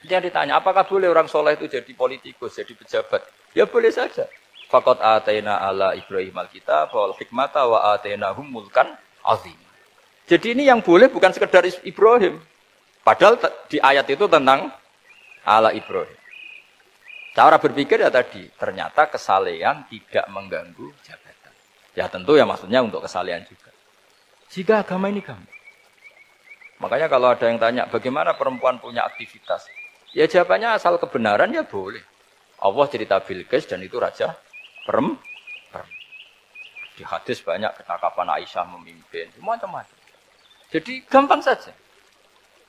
dia ditanya, apakah boleh orang soleh itu jadi politikus, jadi pejabat? Ya boleh saja. Faqad ataina ala Ibrahim al-kitab wal hikmata wa atainahum mulkan azim. Jadi ini yang boleh bukan sekedar Ibrahim. Padahal di ayat itu tentang ala Ibrahim. Cara berpikir ya tadi, ternyata kesalehan tidak mengganggu jabatan. Ya tentu ya maksudnya untuk kesalehan juga. Jika agama ini gampang. Makanya kalau ada yang tanya, bagaimana perempuan punya aktivitas? Ya jawabannya asal kebenaran ya boleh. Allah cerita Bilqis dan itu raja perempuan. Di hadis banyak ketakapan Aisyah memimpin, macam-macam. Jadi gampang saja.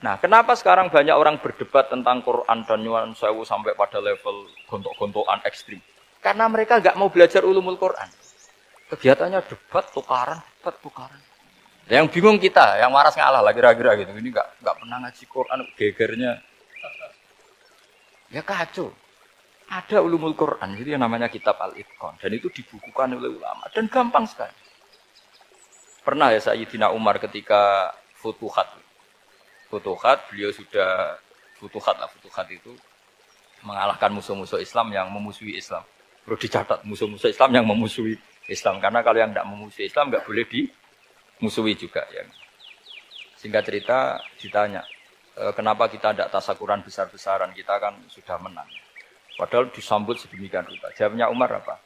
Nah, kenapa sekarang banyak orang berdebat tentang Quran dan nyuwun sewu sampai pada level gontok-gontokan ekstrim? Karena mereka nggak mau belajar ulumul Quran. Kegiatannya debat, tukaran. Yang bingung kita, yang waras ngalah lah kira-kira gitu. Ini nggak pernah ngaji Quran, gegernya. Ya kacau. Ada ulumul Quran, itu yang namanya kitab Al-Itqan. Dan itu dibukukan oleh ulama. Dan gampang sekali. Pernah ya Sayyidina Umar ketika Futuhat. Futuhat, beliau sudah Futuhat itu mengalahkan musuh-musuh Islam yang memusuhi Islam. Perlu dicatat, musuh-musuh Islam yang memusuhi Islam. Karena kalau yang tidak memusuhi Islam, nggak boleh dimusuhi juga. Ya. Singkat cerita, ditanya, kenapa kita tidak tasakuran besar-besaran, kita kan sudah menang. Padahal disambut sedemikian rupa. Jawabnya Umar apa?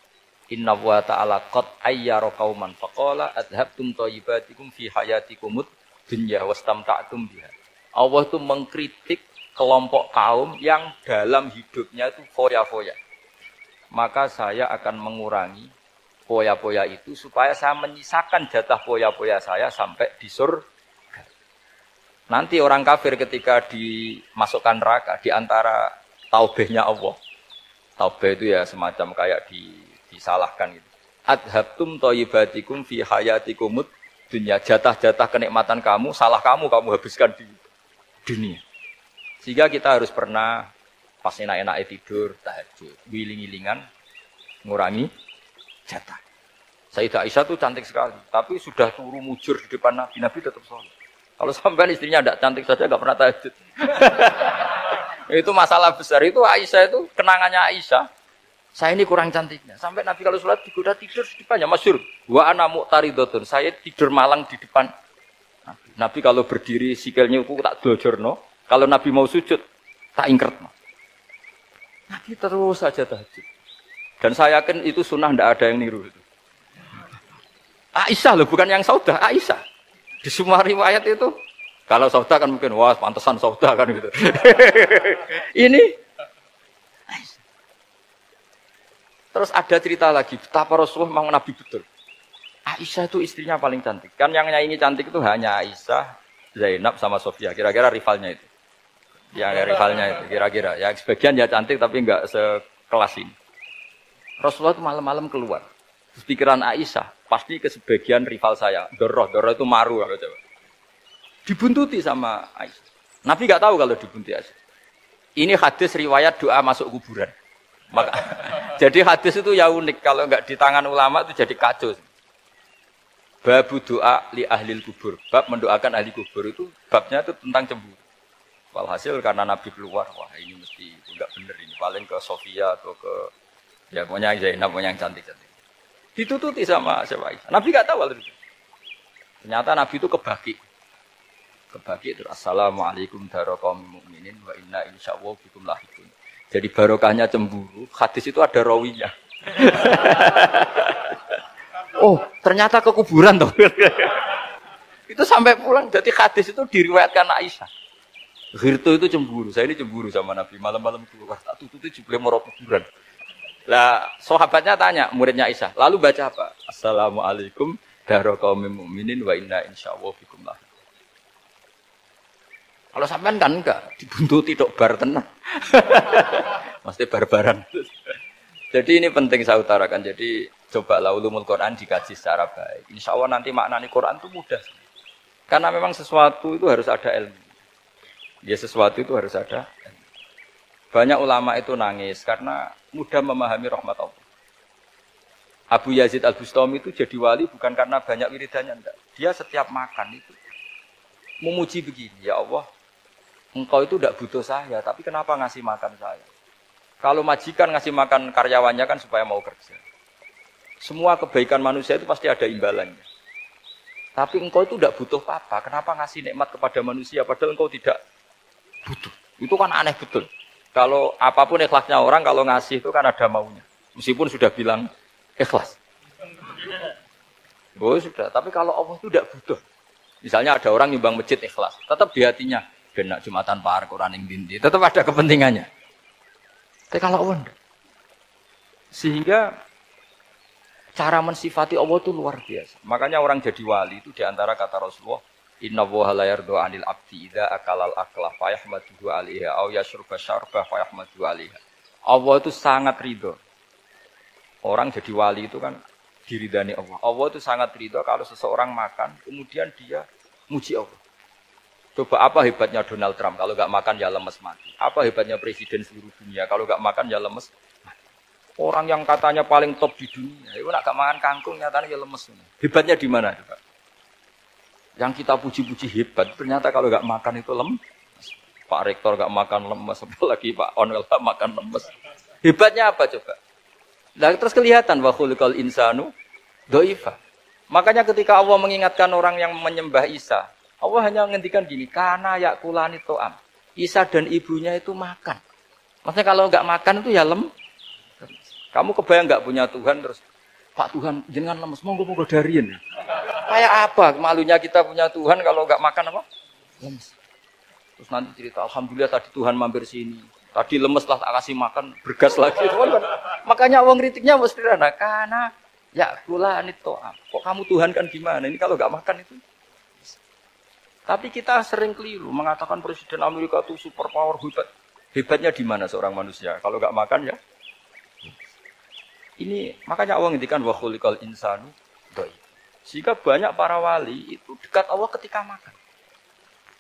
Inna wa ta'ala qad ayyara qauman faqala adhabtum thayyibatikum fi hayatikumud dunya wastamta'tum biha. Allah itu mengkritik kelompok kaum yang dalam hidupnya itu foya-foya. Maka saya akan mengurangi foya-foya itu supaya saya menyisakan jatah foya-foya saya sampai di surga. Nanti orang kafir ketika dimasukkan neraka di antara taubehnya Allah. Taubeh itu ya semacam kayak disalahkan gitu. Adhabtum thayyibatikum fi hayatikumud dunya. Jatah-jatah kenikmatan kamu, salah kamu habiskan di dunia. Sehingga kita harus pernah pas enak-enaknya tidur, tahajud, wiling-wilingan, ngurangi jatah. Sayyidah Aisyah itu cantik sekali, tapi sudah turu mujur di depan Nabi, Nabi tetap sholat. Kalau sampai istrinya tidak cantik saja, nggak pernah tahajud. Itu masalah besar. Itu Aisyah itu kenangannya Aisyah. Saya ini kurang cantiknya. Sampai Nabi kalau sholat digoda tidur di depannya. Masyhur. Wa ana muqtaridotun. Saya tidur malang di depan Nabi. Nabi kalau berdiri sikilnya aku tak dojorno. Kalau Nabi mau sujud tak ingkert. Nabi terus saja tahajud. Dan saya yakin itu sunnah, tidak ada yang niru itu. Aisyah loh, bukan yang Saudah, Aisyah. Di semua riwayat itu. Kalau Saudah kan mungkin, wah pantesan Saudah kan gitu. Ini. Terus ada cerita lagi, betapa Rasulullah memang Nabi betul. Aisyah itu istrinya paling cantik. Kan yang nyanyi cantik itu hanya Aisyah, Zainab sama Sofia. Kira-kira rivalnya itu. Ya rivalnya itu, kira-kira. Ya sebagian ya cantik tapi enggak sekelas ini. Rasulullah itu malam-malam keluar. Terus pikiran Aisyah, pasti ke sebagian rival saya. Doroh itu maru kalau coba. Dibuntuti sama Aisyah. Nabi nggak tahu kalau dibuntuti Aisyah. Ini hadis riwayat doa masuk kuburan. Maka, jadi hadis itu ya unik. Kalau nggak di tangan ulama itu jadi kacau. Babu doa li ahlil kubur. Bab mendoakan ahli kubur itu babnya itu tentang cemburu. Walhasil karena Nabi keluar, wah ini mesti nggak bener ini. Paling ke Sofia atau ke ya pokoknya Zainab, pokoknya yang cantik-cantik. Ditututi sama Aisyah. Nabi nggak tahu kalau itu. Ternyata Nabi itu kebaki terus assalamualaikum warahmatullahi mu'minin wa inna insyaallah bikum lahiqun. Jadi barokahnya cemburu, hadis itu ada rawinya. Oh, ternyata ke kuburan toh. Itu sampai pulang jadi hadis itu diriwayatkan Aisyah. Ghirtu itu cemburu, saya ini cemburu sama Nabi, malam-malam keluar tak tututi jebule moro kuburan. Lah, sahabatnya tanya muridnya Aisyah, lalu baca apa? Assalamualaikum warahmatullahi mu'minin wa inna insyaallah bikum lahiqun. Kalau sampean kan enggak, dibuntuti tok bar tenan. Mesti barbaran. Jadi ini penting saya utarakan. Jadi cobalah ulumul Quran dikaji secara baik. Insya Allah nanti maknani Quran itu mudah. Karena memang sesuatu itu harus ada ilmu. Ya sesuatu itu harus ada ilmu. Banyak ulama itu nangis karena mudah memahami rahmat Allah. Abu Yazid Al-Bustami itu jadi wali bukan karena banyak wiridannya, enggak. Dia setiap makan itu memuji begini, ya Allah, engkau itu tidak butuh saya, tapi kenapa ngasih makan saya? Kalau majikan ngasih makan karyawannya kan supaya mau kerja. Semua kebaikan manusia itu pasti ada imbalannya. Tapi engkau itu tidak butuh apa-apa, kenapa ngasih nikmat kepada manusia padahal engkau tidak butuh? Itu kan aneh betul. Kalau apapun ikhlasnya orang, kalau ngasih itu kan ada maunya. Meskipun sudah bilang ikhlas. Oh sudah, tapi kalau Allah itu tidak butuh. Misalnya ada orang nyumbang masjid ikhlas, tetap di hatinya. Benak Jumatan Par, Quran yang dindi, tetap ada kepentingannya. Tapi kalau Allah, sehingga cara mensifati Allah itu luar biasa. Makanya orang jadi wali itu diantara kata Rasulullah, Inna woha la yardo anil abdi idha akalal aklah fayahmaduhu alaiha au yashruba syarbah fayahmaduhu alaiha. Allah itu sangat ridho. Orang jadi wali itu kan diridani Allah. Allah itu sangat ridho kalau seseorang makan, kemudian dia muji Allah. Coba apa hebatnya Donald Trump kalau nggak makan ya lemes mati. Apa hebatnya presiden seluruh dunia kalau nggak makan ya lemes Orang yang katanya paling top di dunia, itu nak gak makan kangkung nyatanya ya lemes. Hebatnya di mana, Pak? Yang kita puji-puji hebat, ternyata kalau gak makan itu lemes. Pak Rektor gak makan lemes, apalagi Pak Onel gak makan lemes. Hebatnya apa coba? Nah, terus kelihatan wa khuliqal insanu dhaifa. Makanya ketika Allah mengingatkan orang yang menyembah Isa, Allah hanya menghentikan gini, kana yakulani to'am. Isa dan ibunya itu makan. Maksudnya kalau nggak makan itu ya Kamu kebayang nggak punya Tuhan terus, Pak Tuhan jangan lemes, monggo dariin. Kayak apa malunya kita punya Tuhan kalau nggak makan apa? Lemes. Terus nanti cerita, alhamdulillah tadi Tuhan mampir sini. Tadi lemes lah tak kasih makan, bergas lagi. Makanya orang kritiknya mesti sederhana, karena ya kula to'am. Kok kamu Tuhan kan gimana? Ini kalau nggak makan itu. Tapi kita sering keliru mengatakan Presiden Amerika itu super power hebat. Hebatnya di mana seorang manusia? Kalau nggak makan ya. Ini makanya Allah ngendikan wa khuliqal insanu dhaif. Sehingga banyak para wali itu dekat Allah ketika makan.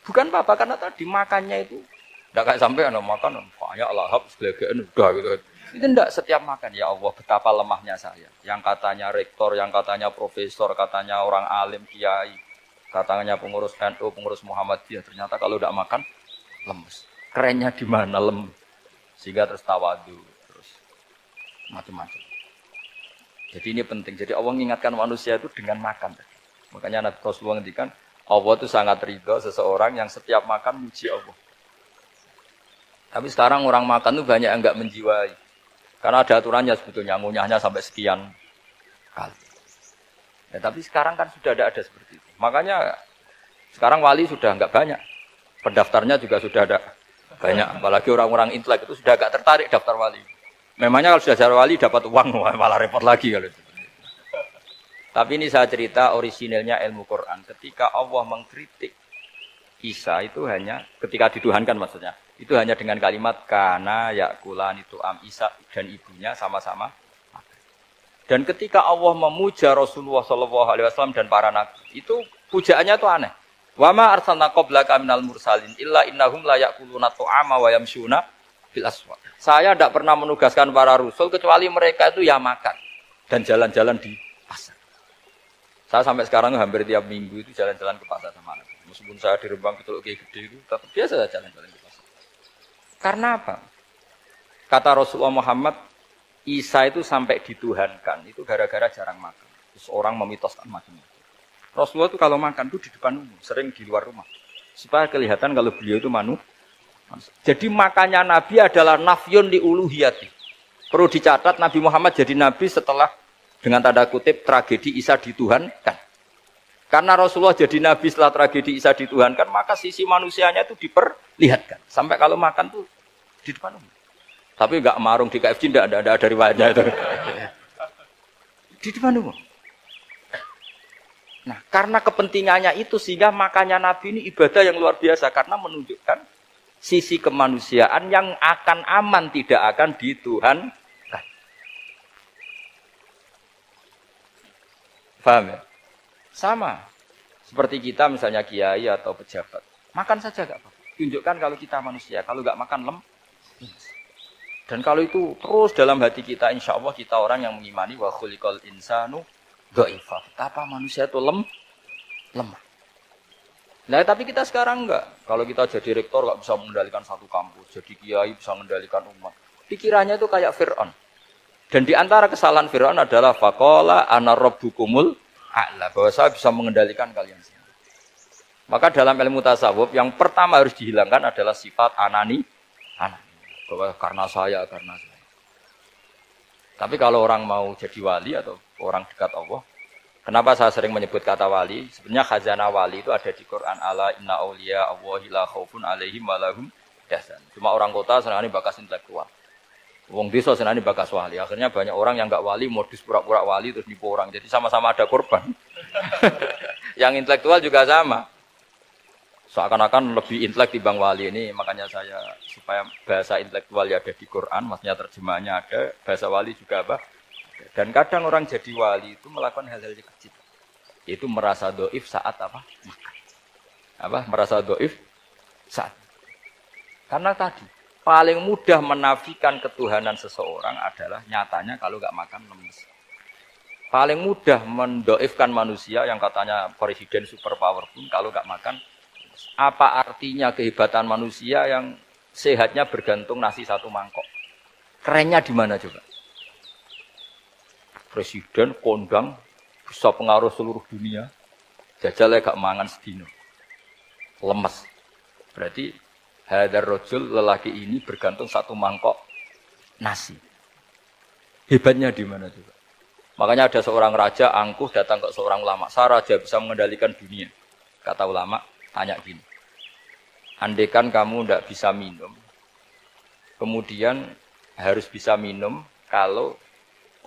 Bukan apa karena tadi makannya itu enggak kayak sampai ana makan banyak lahap segelegean udah gitu. Itu enggak setiap makan ya Allah betapa lemahnya saya. Yang katanya rektor, yang katanya profesor, katanya orang alim kiai, katanya pengurus NU, pengurus Muhammadiyah ternyata kalau enggak makan lemes. Kerennya di mana lemes. Sehingga terus tawadu, terus macam-macam. Jadi ini penting. Jadi Allah mengingatkan manusia itu dengan makan. Makanya Nabi Rasulullah ngendikan, Allah itu sangat ridho seseorang yang setiap makan muji Allah. Tapi sekarang orang makan itu banyak yang enggak menjiwai. Karena ada aturannya sebetulnya, ngunyahnya sampai sekian kali. Ya, tapi sekarang kan sudah ada seperti itu. Makanya sekarang wali sudah enggak banyak. Pendaftarnya juga sudah ada banyak. Apalagi orang-orang intelek itu sudah agak tertarik daftar wali. Memangnya kalau sudah jadi wali dapat uang, malah repot lagi kalau itu. Tapi ini saya cerita orisinilnya ilmu Quran. Ketika Allah mengkritik Isa itu hanya, ketika dituhankan maksudnya, itu hanya dengan kalimat kana yakulan itu Isa dan ibunya sama-sama. Dan ketika Allah memuja Rasulullah SAW dan para nabi, itu pujaannya itu aneh. Wa ma arsalna qablaka minal mursalin illa innahum la yakuluna ta'ama wa yamshuna bil aswaq. Saya tidak pernah menugaskan para rasul kecuali mereka itu ya makan dan jalan-jalan di pasar. Saya sampai sekarang hampir tiap minggu itu jalan-jalan ke pasar sama anak. Meskipun saya di Rembang betul kayak gede itu, tetap biasa saja jalan-jalan ke pasar. Karena apa? Kata Rasulullah Muhammad, Isa itu sampai dituhankan itu gara-gara jarang makan. Terus orang memitoskan macam-macam. Rasulullah itu kalau makan itu di depan umum, sering di luar rumah. Supaya kelihatan kalau beliau itu Jadi makanya Nabi adalah nafyun li uluhiyati. Perlu dicatat Nabi Muhammad jadi Nabi setelah dengan tanda kutip tragedi Isa dituhankan. Karena Rasulullah jadi Nabi setelah tragedi Isa dituhankan, maka sisi manusianya itu diperlihatkan. Sampai kalau makan tuh di depan umum. Tapi enggak marung di KFC, enggak ada riwayatnya itu. Di depan umum. Nah, karena kepentingannya itu sehingga makanya Nabi ini ibadah yang luar biasa karena menunjukkan sisi kemanusiaan yang akan aman, tidak akan dituhankan. Paham ya? Sama. Seperti kita misalnya kiai atau pejabat. Makan saja gak apa-apa. Tunjukkan kalau kita manusia. Kalau gak makan lemes. Dan kalau itu terus dalam hati kita, insya Allah kita orang yang mengimani wa khuliqal insanu dhaifa. Betapa manusia itu lemah. Nah, tapi kita sekarang enggak. Kalau kita jadi rektor enggak bisa mengendalikan satu kampus, jadi kiai bisa mengendalikan umat. Pikirannya itu kayak Fir'aun. Dan di antara kesalahan Fir'aun adalah faqala ana rabbukumul a'la, bahwa saya bisa mengendalikan kalian semua. Maka dalam ilmu tasawuf yang pertama harus dihilangkan adalah sifat anani. Bahwa karena saya. Tapi kalau orang mau jadi wali atau orang dekat Allah, kenapa saya sering menyebut kata wali? Sebenarnya khazanah wali itu ada di Quran. Ala inna awliya Allahi la khaufun alaihim wa lahum yahzanun. Cuma orang kota senangnya bakas intelektual. Wong desa senangnya bakas wali. Akhirnya banyak orang yang enggak wali modus pura-pura wali terus nipu orang. Jadi sama-sama ada korban. Yang intelektual juga sama. Seakan-akan lebih intelek dibanding wali ini. Makanya saya supaya bahasa intelektual ya ada di Quran, maksudnya terjemahannya ada, bahasa wali juga apa? Dan kadang orang jadi wali itu melakukan hal-hal yang kecil. Itu merasa doif saat apa? Makan. Merasa doif saat. Karena tadi paling mudah menafikan ketuhanan seseorang adalah nyatanya kalau nggak makan lemes. Paling mudah mendoifkan manusia yang katanya presiden superpower pun kalau nggak makan. Apa artinya kehebatan manusia yang sehatnya bergantung nasi satu mangkok? Kerennya di mana coba? Presiden kondang bisa pengaruh seluruh dunia. Jajalnya gak mangan sedino. Lemes. Berarti hadar rojul lelaki ini bergantung satu mangkok nasi. Hebatnya di mana coba? Makanya ada seorang raja angkuh datang ke seorang ulama. Saya raja bisa mengendalikan dunia. Kata ulama, tanya gini. Andaikan kamu tidak bisa minum, kemudian harus bisa minum kalau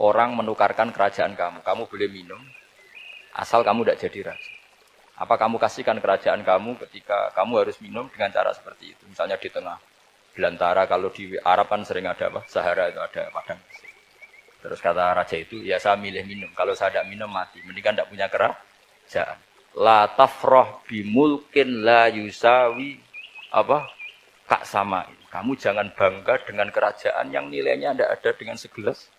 orang menukarkan kerajaan kamu. Kamu boleh minum, asal kamu tidak jadi raja. Apa kamu kasihkan kerajaan kamu ketika kamu harus minum dengan cara seperti itu? Misalnya di tengah belantara, kalau di Arab kan sering ada apa? Sahara itu ada padang. Terus kata raja itu, ya saya milih minum. Kalau saya tidak minum mati. Mendingan tidak punya kerajaan. La tafroh bimulkin la yusawi apa? Kak sama. Kamu jangan bangga dengan kerajaan yang nilainya tidak ada dengan segelas.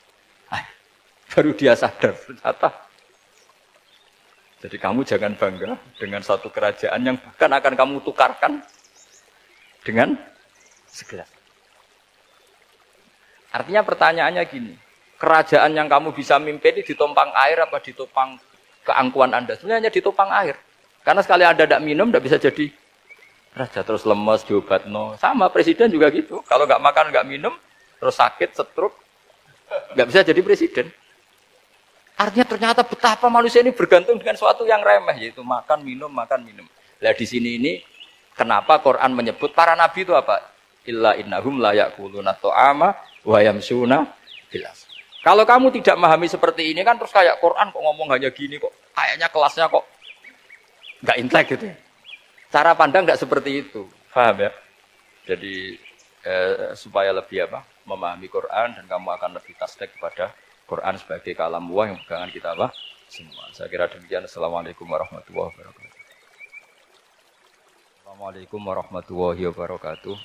Baru dia sadar ternyata. Jadi kamu jangan bangga dengan satu kerajaan yang bahkan akan kamu tukarkan dengan segelas. Artinya pertanyaannya gini. Kerajaan yang kamu bisa mimpin ini ditumpang air apa ditumpang keangkuhan Anda? Sebenarnya ditopang air. Karena sekali Anda tidak minum, tidak bisa jadi raja. Terus lemes, diobat, no. Sama presiden juga gitu. Kalau nggak makan, nggak minum, terus sakit, stroke, nggak bisa jadi presiden. Artinya ternyata betapa manusia ini bergantung dengan suatu yang remeh, yaitu makan, minum, makan, minum. Nah di sini ini, kenapa Quran menyebut para nabi itu apa? Illa innahum la ya'kuluna ta'ama wa yamsuna fil aswaq. Kalau kamu tidak memahami seperti ini kan terus kayak Quran kok ngomong hanya gini kok. Kayaknya kelasnya kok nggak intelek gitu. Cara pandang nggak seperti itu. Paham ya? Jadi supaya lebih apa? Memahami Quran dan kamu akan lebih tasdik kepada Quran sebagai kalam Allah yang pegangan kita apa? Semua. Saya kira demikian. Assalamualaikum warahmatullahi wabarakatuh. Assalamualaikum warahmatullahi wabarakatuh.